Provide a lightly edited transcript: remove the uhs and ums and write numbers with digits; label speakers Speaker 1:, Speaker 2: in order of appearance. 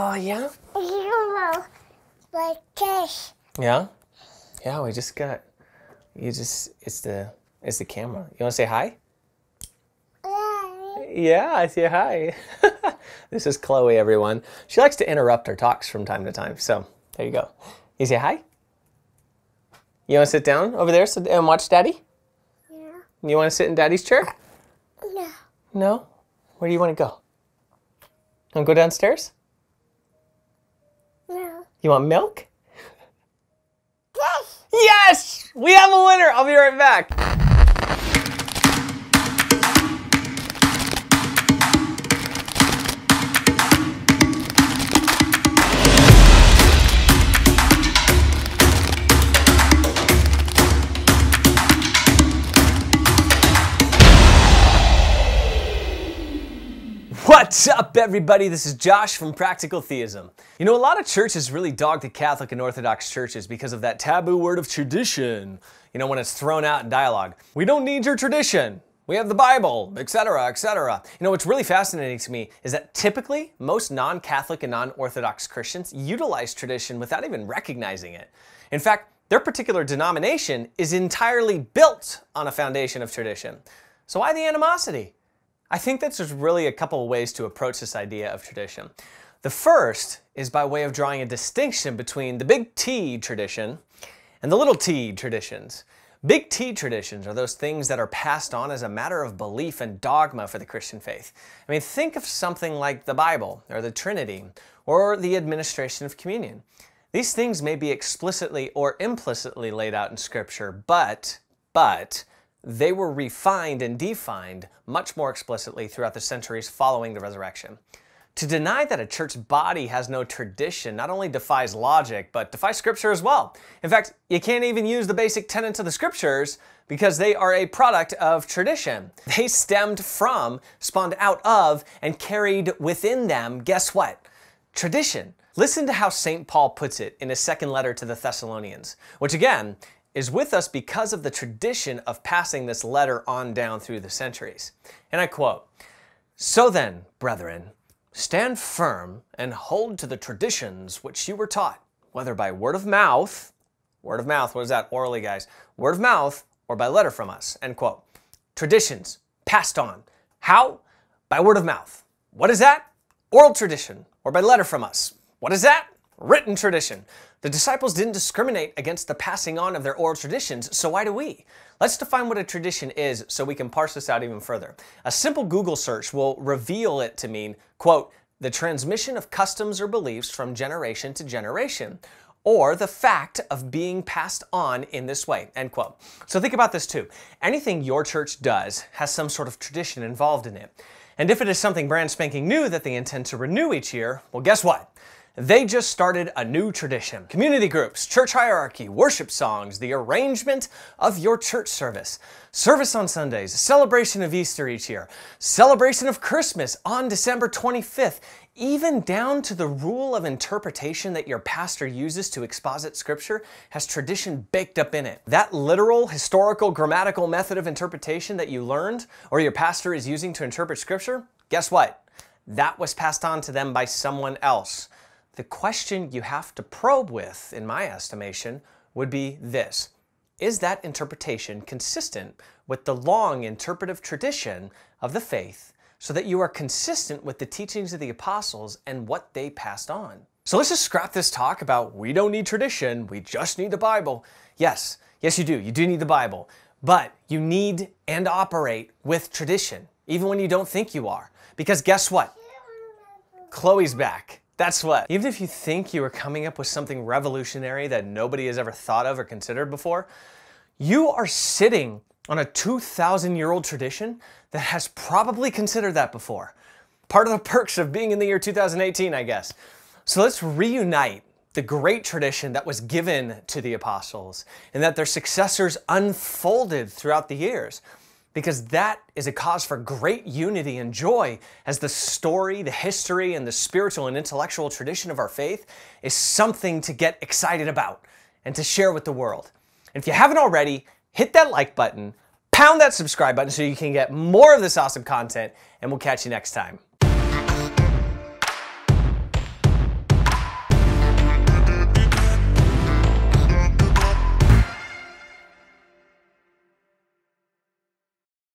Speaker 1: Oh, yeah?
Speaker 2: Like this.
Speaker 1: Yeah? Yeah, we just got, it's the camera. You want to say hi?
Speaker 2: Hi.
Speaker 1: Yeah, I say hi. This is Chloe, everyone. She likes to interrupt our talks from time to time, so there you go. You say hi? You want to sit down over there and watch Daddy?
Speaker 2: Yeah.
Speaker 1: You want to sit in Daddy's chair?
Speaker 2: No.
Speaker 1: No? Where do you want to go? Want to go downstairs?
Speaker 2: No.
Speaker 1: You want milk?
Speaker 2: Yes.
Speaker 1: Yes! We have a winner! I'll be right back. What's up, everybody? This is Josh from Practical Theism. You know, a lot of churches really dog the Catholic and Orthodox churches because of that taboo word of tradition. You know, when it's thrown out in dialogue. We don't need your tradition. We have the Bible, etc., etc. You know, what's really fascinating to me is that typically most non-Catholic and non-Orthodox Christians utilize tradition without even recognizing it. In fact, their particular denomination is entirely built on a foundation of tradition. So why the animosity? I think that there's really a couple of ways to approach this idea of tradition. The first is by way of drawing a distinction between the big T tradition and the little t traditions. Big T traditions are those things that are passed on as a matter of belief and dogma for the Christian faith. I mean, think of something like the Bible, or the Trinity, or the administration of communion. These things may be explicitly or implicitly laid out in Scripture, but they were refined and defined much more explicitly throughout the centuries following the resurrection. To deny that a church body has no tradition not only defies logic, but defies Scripture as well. In fact, you can't even use the basic tenets of the Scriptures because they are a product of tradition. They stemmed from, spawned out of, and carried within them, guess what? Tradition. Listen to how St. Paul puts it in his second letter to the Thessalonians, which again, is with us because of the tradition of passing this letter on down through the centuries. And I quote, "So then, brethren, stand firm and hold to the traditions which you were taught, whether by word of mouth, what is that orally, guys? Word of mouth, or by letter from us," end quote. Traditions passed on. How? By word of mouth. What is that? Oral tradition, or by letter from us. What is that? Written tradition. The disciples didn't discriminate against the passing on of their oral traditions, so why do we? Let's define what a tradition is so we can parse this out even further. A simple Google search will reveal it to mean, quote, the transmission of customs or beliefs from generation to generation, or the fact of being passed on in this way, end quote. So think about this too. Anything your church does has some sort of tradition involved in it. And if it is something brand spanking new that they intend to renew each year, well, guess what? They just started a new tradition. Community groups, church hierarchy, worship songs, the arrangement of your church service, service on Sundays, celebration of Easter each year, celebration of Christmas on December 25th, even down to the rule of interpretation that your pastor uses to exposit Scripture has tradition baked up in it. That literal, historical, grammatical method of interpretation that you learned or your pastor is using to interpret Scripture, guess what? That was passed on to them by someone else. The question you have to probe with, in my estimation, would be this. Is that interpretation consistent with the long interpretive tradition of the faith so that you are consistent with the teachings of the apostles and what they passed on? So let's just scrap this talk about we don't need tradition, we just need the Bible. Yes, you do. You do need the Bible. But you need and operate with tradition, even when you don't think you are. Because guess what? Chloe's back. That's what. Even if you think you are coming up with something revolutionary that nobody has ever thought of or considered before, you are sitting on a 2,000-year-old tradition that has probably considered that before. Part of the perks of being in the year 2018, I guess. So let's reunite the great tradition that was given to the apostles and that their successors unfolded throughout the years. Because that is a cause for great unity and joy as the story, the history, and the spiritual and intellectual tradition of our faith is something to get excited about and to share with the world. And if you haven't already, hit that like button, pound that subscribe button so you can get more of this awesome content, and we'll catch you next time.